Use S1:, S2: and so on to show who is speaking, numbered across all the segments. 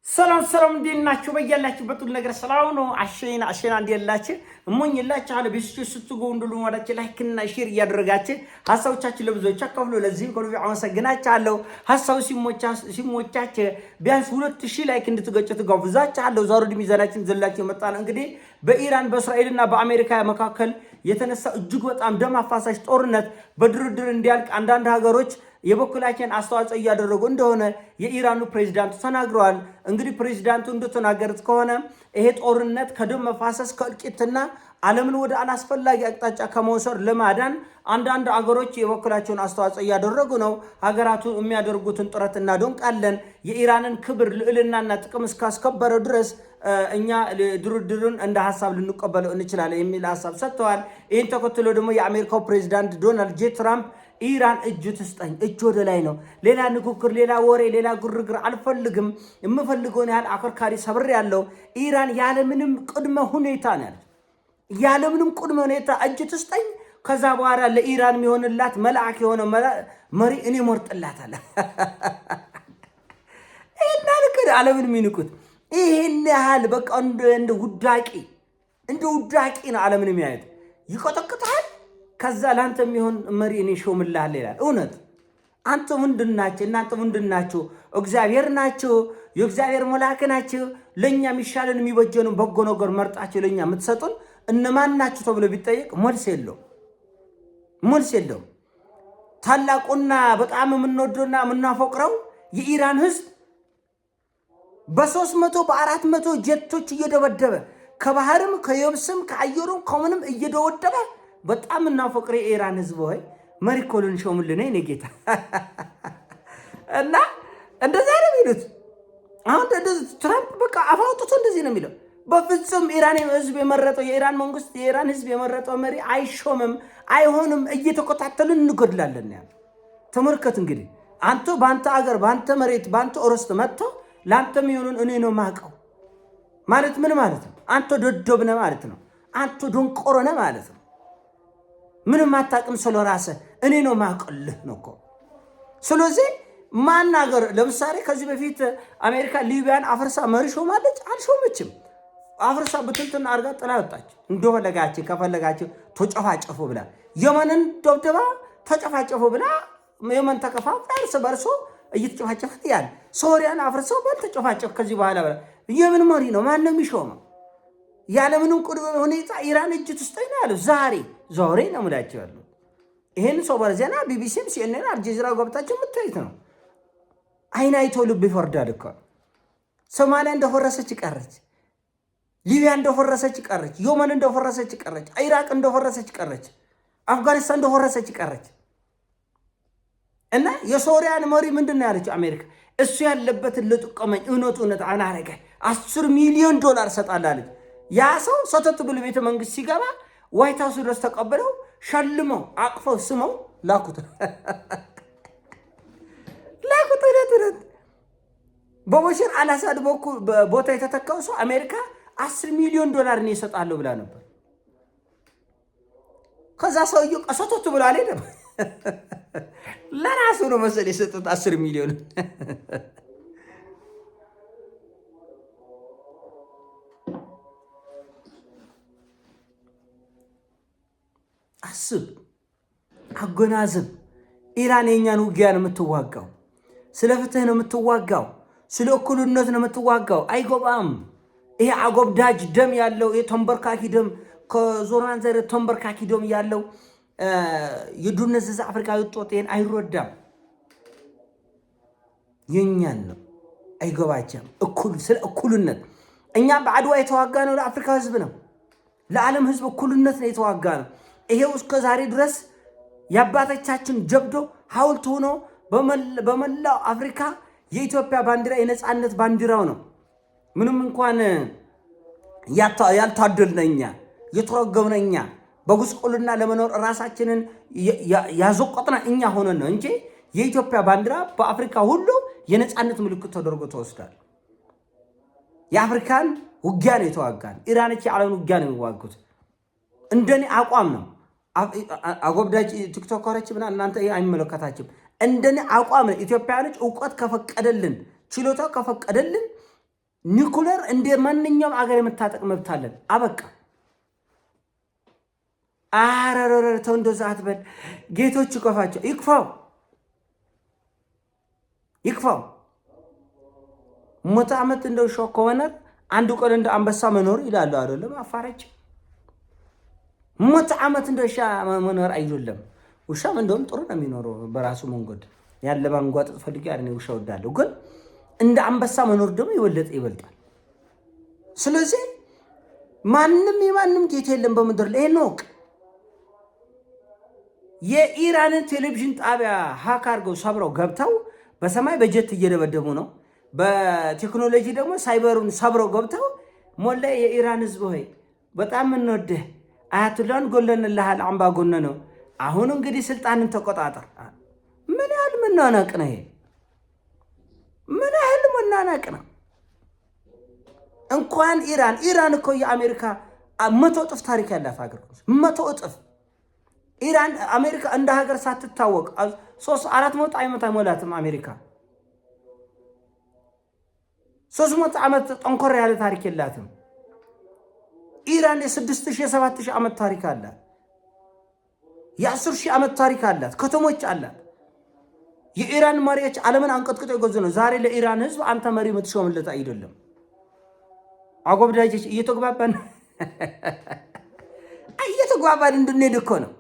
S1: ሰላም ሰላም እንዴት ናችሁ? በያላችሁበት ሁሉ ነገር ሰላም ነው። አሸና እንዲላችሁ እሞኝላችኋለሁ። ቢስቹ ስትጎ እንደሉ ወዳችሁ ላይክ እና ሼር እያደረጋችሁ ሐሳቦቻችሁ ለብዙዎች አካፍሉ። ለዚህም ከልብ አመሰግናችኋለሁ። ሐሳቡ ሲሞቻችሁ ቢያንስ 2000 ላይክ እንድትገጩት ጋብዛችኋለሁ። ዛሬ ሚዛናችን ዘላችሁ የመጣ ነው እንግዲህ በኢራን በእስራኤልና በአሜሪካ መካከል የተነሳ እጅግ በጣም ደም አፋሳሽ ጦርነት በድርድር እንዲያልቅ አንዳንድ ሀገሮች የበኩላቸውን አስተዋጽኦ እያደረጉ እንደሆነ የኢራኑ ፕሬዝዳንት ተናግረዋል። እንግዲህ ፕሬዝዳንቱ እንደተናገሩት ከሆነ ይሄ ጦርነት ከደም መፋሰስ ከእልቂትና ዓለምን ወደ አላስፈላጊ አቅጣጫ ከመውሰድ ለማዳን አንዳንድ አገሮች የበኩላቸውን አስተዋጽኦ እያደረጉ ነው። ሀገራቱ የሚያደርጉትን ጥረት እናደንቃለን። የኢራንን ክብር ልዕልናና ጥቅም እስካስከበረ ድረስ እኛ ድርድሩን እንደ ሐሳብ ልንቀበለው እንችላለን የሚል ሐሳብ ሰጥተዋል። ይህን ተከትሎ ደግሞ የአሜሪካው ፕሬዝዳንት ዶናልድ ጄ ትራምፕ ኢራን እጅ ትስጠኝ፣ እጅ ወደ ላይ ነው፣ ሌላ ንግግር፣ ሌላ ወሬ፣ ሌላ ግርግር አልፈልግም፣ የምፈልገውን ያህል አከርካሪ ሰብር ያለው ኢራን ያለምንም ቅድመ ሁኔታ ነው ያለምንም ቅድመ ሁኔታ እጅ ትስጠኝ። ከዛ በኋላ ለኢራን የሚሆንላት መልአክ የሆነ መሪ እኔ ሞርጥላታለሁ። እና ልክ ዓለምን የሚንቁት ይሄን ያህል በቃ እንደ ውዳቂ ነው ዓለምን የሚያዩት። ይቆጠቅጣል። ከዛ ላንተ የሚሆን መሪ እኔ ሾምልሃል ይላል። እውነት አንተ ምንድናችሁ? እናንተ ምንድናችሁ? እግዚአብሔር ናችሁ፣ የእግዚአብሔር መልአክ ናችሁ። ለኛ የሚሻለን የሚበጀውን በጎ ነገር መርጣችሁ ለኛ የምትሰጡን እነማን ናችሁ ተብሎ ቢጠየቅ መልስ የለውም። ታላቁና በጣም የምንወደውና የምናፈቅረው የኢራን ህዝብ በ300 በ400 ጀቶች እየደበደበ ከባህርም ከየብስም ከአየሩም ከምንም እየደወደበ በጣም እናፈቅር የኢራን ህዝብ ሆይ መሪ ኮልን ሾምልን እኔ ጌታ። እና እንደዛ ነው የሚሉት። አሁን ትራምፕ በቃ አፋውጥቶ እንደዚህ ነው የሚለው። በፍጹም ኢራን ህዝብ የመረጠው የኢራን መንግስት የኢራን ህዝብ የመረጠው መሪ አይሾምም፣ አይሆንም፣ እየተከታተልን እንገድላለን ያለ። ተመልከት እንግዲህ አንተ በአንተ አገር በአንተ መሬት በአንተ ኦርስት መጥቶ ለአንተ የሚሆኑን እኔ ነው ማቀው ማለት ምን ማለት ነው? አንተ ደደብ ነህ ማለት ነው። አንተ ደንቆሮ ነህ ማለት ነው። ምንም አታውቅም ስለራስህ እኔ ነው ማቀልህ ነው እኮ። ስለዚህ ማናገር ለምሳሌ ከዚህ በፊት አሜሪካ ሊቢያን አፍርሳ መሪ ሾማለች? አልሾመችም። አፍርሳ ብትንትና አርጋ ጥላ ወጣች። እንደፈለጋችሁ ከፈለጋችሁ ተጨፋጨፉ ብላ የመንን ደብድባ ተጨፋጨፉ ብላ የመን ተከፋፍላ እርስ በርሶ እየተጨፋጨፈት ያለ ሶሪያን አፍርሰው ተጨፋጨፍ ከዚህ በኋላ ብላ የምን መሪ ነው? ማን ነው የሚሾመው? ያለምንም ቅድመ ሁኔታ ኢራን እጅ ትስጠኝ ነው ያለው። ዛሬ ነው የምላቸው ያለው። ይሄን ሶበር ዜና ቢቢሲም ሲኤንኤን አልጀዚራ ገብታችሁ የምታዩት ነው። አይን አይቶ ልብ ይፈርዳል እኮ። ሶማሊያ እንደፈረሰች ቀረች፣ ሊቢያ እንደፈረሰች ቀረች፣ የመን እንደፈረሰች ቀረች፣ ኢራቅ እንደፈረሰች ቀረች፣ አፍጋኒስታን እንደፈረሰች ቀረች። እና የሶሪያን መሪ ምንድን ነው ያለችው አሜሪካ? እሱ ያለበትን ልጥቀመኝ እውነት አናረገ $10 ሚሊዮን ሰጣላለች። ያ ሰው ሰተት ብሎ ቤተ መንግስት ሲገባ ዋይት ሃውስ ድረስ ተቀብለው ሸልመው አቅፈው ስመው ላኩት። በበሽር አልአሳድ በኩል ቦታ የተተካው ሰው አሜሪካ $10 ሚሊዮን እኔ እሰጣለሁ ብላ ነበር። ከዛ ሰውዬው ሰተት ብሎ አልሄደም። ለራሱ ነው መሰለኝ የሰጡት 10 ሚሊዮን። አስብ፣ አጎናዝብ። ኢራን የኛን ውጊያ ነው የምትዋጋው። ስለ ፍትህ ነው የምትዋጋው። ስለ እኩልነት ነው የምትዋጋው። አይጎባም። ይሄ አጎብዳጅ ደም ያለው የተንበርካኪ ደም ከዞራን ዘር ተንበርካኪ ደም ያለው የዱነዘዝ አፍሪካዊ ወጣት ይሄን አይረዳም። የኛን ነው አይጎባቸም። ስለ እኩልነት እኛ በአድዋ የተዋጋ ነው ለአፍሪካ ህዝብ ነው፣ ለዓለም ህዝብ እኩልነት ነው የተዋጋ ነው። ይሄው እስከ ዛሬ ድረስ የአባቶቻችን ጀብዶ ሐውልት ሆኖ በመላው አፍሪካ የኢትዮጵያ ባንዲራ የነፃነት ባንዲራው ነው። ምንም እንኳን ያልታደልነኛ የተረገምነኛ በጉስቁልና ለመኖር ራሳችንን ያዘቆጥና እኛ ሆነን ነው እንጂ የኢትዮጵያ ባንዲራ በአፍሪካ ሁሉ የነፃነት ምልክት ተደርጎ ተወስዷል። የአፍሪካን ውጊያ ነው የተዋጋን። ኢራኖች የዓለምን ውጊያ ነው የሚዋጉት። እንደኔ አቋም ነው። አጎብዳጅ ቲክቶከሮች ብና እናንተ አይመለከታችሁም። እንደኔ አቋም ነው። ኢትዮጵያኖች ዕውቀት ከፈቀደልን ችሎታ ከፈቀደልን ኒኩለር እንደ ማንኛውም አገር የምታጠቅ መብት አለን። አበቃ። አረረረ ተው እንደዛ አትበል። ጌቶች ይቆፋቸው፣ ይክፋው። ሞት ዓመት እንደው ሾክ ከሆነ አንድ ቀን እንደ አንበሳ መኖር ይላሉ አይደለም? አፋረች ሞት ዓመት እንደ ውሻ መኖር አይደለም። ውሻም እንደውም ጥሩ ነው የሚኖረው በራሱ መንገድ። ያለ ባንጓጥ ፈልጌ አይደል ውሻ ወዳለሁ፣ ግን እንደ አንበሳ መኖር ደግሞ ይበልጣል። ስለዚህ የማንም ጌታ የለም በምድር ላይ ነው። የኢራንን ቴሌቪዥን ጣቢያ ሀክ አድርገው ሰብረው ገብተው በሰማይ በጀት እየደበደቡ ነው። በቴክኖሎጂ ደግሞ ሳይበሩን ሰብረው ገብተው ሞላ የኢራን ህዝብ ሆይ በጣም እንወድህ አያቱላን ጎለንልሃል አምባ ጎነ ነው። አሁን እንግዲህ ስልጣንን ተቆጣጠር። ምን ያህል መናናቅ ነው ይሄ? ምን ያህል መናናቅ ነው? እንኳን ኢራን እኮ የአሜሪካ 100 እጥፍ ታሪክ ያላት ሀገር 100 እጥፍ ኢራን አሜሪካ እንደ ሀገር ሳትታወቅ 300-400 ዓመት አይሞላትም። አሜሪካ 300 ዓመት ጠንኮር ያለ ታሪክ የላትም። ኢራን የ6000-7000 ዓመት ታሪክ አላት። የ10000 ዓመት ታሪክ አላት። ከተሞች አላት። የኢራን መሪዎች ዓለምን አንቀጥቅጦ የገዙ ነው። ዛሬ ለኢራን ህዝብ አንተ መሪ የምትሾምለት አይደለም። አጎብዳጆች እየተግባባን እንድንሄድ እኮ ነው።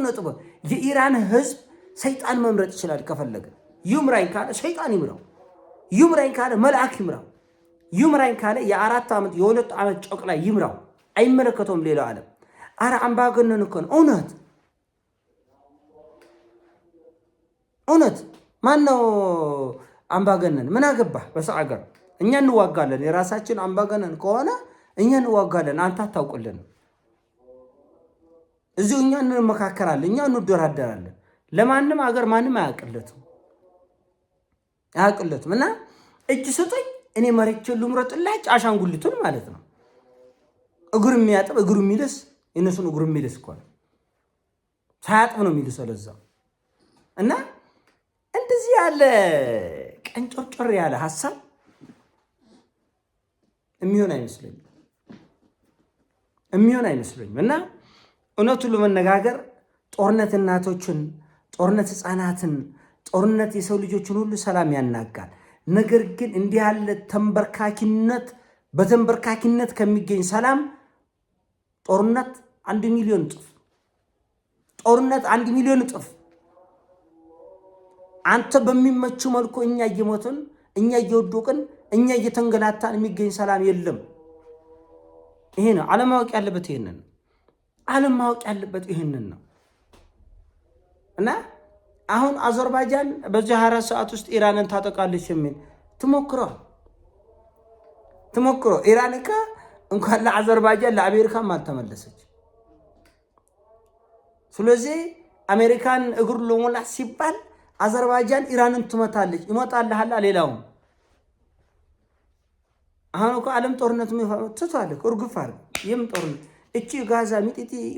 S1: ነጥብ የኢራን ህዝብ ሰይጣን መምረጥ ይችላል ከፈለገ። ይምራኝ ካለ ሰይጣን ይምራው፣ ይምራኝ ካለ መልአክ ይምራው፣ ይምራኝ ካለ የ4 ዓመት የ2 ዓመት ጮቅ ላይ ይምራው። አይመለከተውም ሌላው ዓለም። አረ አምባገነን እኮ ነው። እውነት ማነው አምባገነን? ምን አገባህ በሰው አገር? እኛ እንዋጋለን። የራሳችን አምባገነን ከሆነ እኛ እንዋጋለን። አንተ አታውቅልን። እዚሁ እኛ እንመካከራለን፣ እኛ እንደራደራለን። ለማንም አገር ማንም አያውቅለትም እና እጅ ስጡኝ እኔ መሬችን ልምረጥላች አሻንጉሊቱን ማለት ነው። እግሩ የሚያጥብ እግሩ የሚልስ የነሱን እግሩ የሚልስ እኮ ነው። ሳያጥብ ነው የሚልሰው ለዛው። እና እንደዚህ ያለ ቀንጮርጮር ያለ ሀሳብ የሚሆን አይመስለኝም። እና እውነቱ ለመነጋገር ጦርነት እናቶችን፣ ጦርነት ህፃናትን፣ ጦርነት የሰው ልጆችን ሁሉ ሰላም ያናጋል። ነገር ግን እንዲህ ያለ በተንበርካኪነት ከሚገኝ ሰላም ጦርነት 1 ሚሊዮን እጥፍ፣ ጦርነት 1 ሚሊዮን እጥፍ። አንተ በሚመች መልኩ እኛ እየሞትን፣ እኛ እየወደቅን፣ እኛ እየተንገላታን የሚገኝ ሰላም የለም። ይሄ ነው ዓለም ማወቅ ያለበት ይሄንን ነው። እና አሁን አዘርባይጃን በዚህ 24 ሰዓት ውስጥ ኢራንን ታጠቃለች የሚል ትሞክሮ ኢራን እንኳን ለአዘርባይጃን ለአሜሪካም አልተመለሰች። ስለዚህ አሜሪካን እግሩ ለሞላት ሲባል አዘርባይጃን ኢራንን ትመታለች። ይመጣልሃል ሌላው። አሁን እኮ ዓለም ጦርነት ትቷል። እርግፍ አለ። ይህም ጦርነት እቺ ጋዛ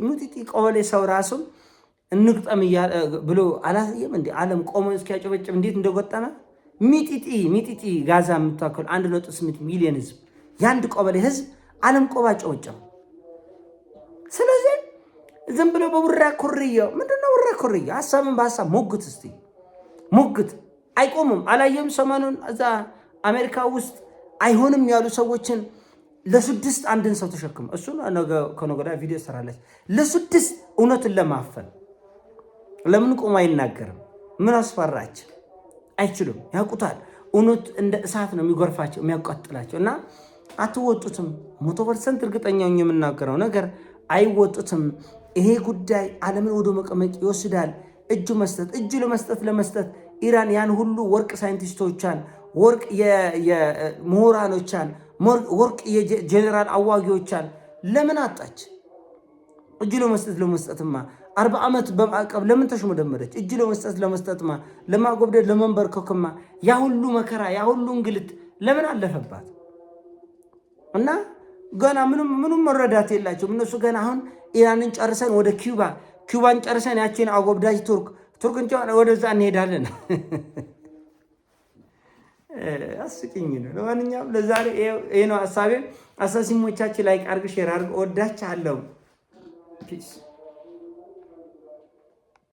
S1: ሚጢጢ ቀበሌ ሰው ራሱ እንግጠም ብሎ አላየም እንዴ? ዓለም ቆሞ እስኪያጨበጭብ እንዴት እንደጎጠመ ሚጢጢ ጋዛ የምታከል 1.8 ሚሊዮን ህዝብ፣ የአንድ ቀበሌ ህዝብ ዓለም ቆባ ጨወጨው። ስለዚህ ዝም ብሎ በቡራ ኩርያው ምንድነው? ቡራ ኩርያ ሐሳብን በሐሳብ ሞግት አይቆምም። አላየም? ሰሞኑን እዛ አሜሪካ ውስጥ አይሆንም ያሉ ሰዎችን ለ6 አንድን ሰው ተሸክም እሱን ከነገ ወዲያ ቪዲዮ ሰራለች። ለ6 እውነትን ለማፈን ለምን ቆሞ አይናገርም? ምን አስፈራች? አይችሉም፣ ያውቁታል። እውነት እንደ እሳት ነው የሚጎርፋቸው የሚያቃጥላቸው። እና አትወጡትም። 100% እርግጠኛ ነኝ የምናገረው ነገር አይወጡትም። ይሄ ጉዳይ ዓለምን ወደ መቀመቅ ይወስዳል። እጁ ለመስጠት ኢራን ያን ሁሉ ወርቅ ሳይንቲስቶቿን፣ ወርቅ የምሁራኖቿን፣ ወርቅ የጀነራል አዋጊዎቿን ለምን አጣች? እጁ ለመስጠትማ 40 ዓመት በማዕቀብ ለምን ተሽመደመደች? እጅ ለመስጠትማ ለማጎብደድ ለመንበርከክማ ያ ሁሉ መከራ ያ ሁሉ እንግልት ለምን አለፈባት? እና ገና ምንም መረዳት የላቸውም እነሱ። ገና አሁን ኢራንን ጨርሰን ወደ ኪውባን ጨርሰን ያችን አጎብዳጅ ቱርክን ወደዛ እንሄዳለን። አስቂኝ ነው። ለማንኛውም ለዛሬ ይሄ ነው ሀሳቤ። አሳሲሞቻችን ላይ አድርግ ሼር አድርግ። እወዳችኋለሁ። ፒስ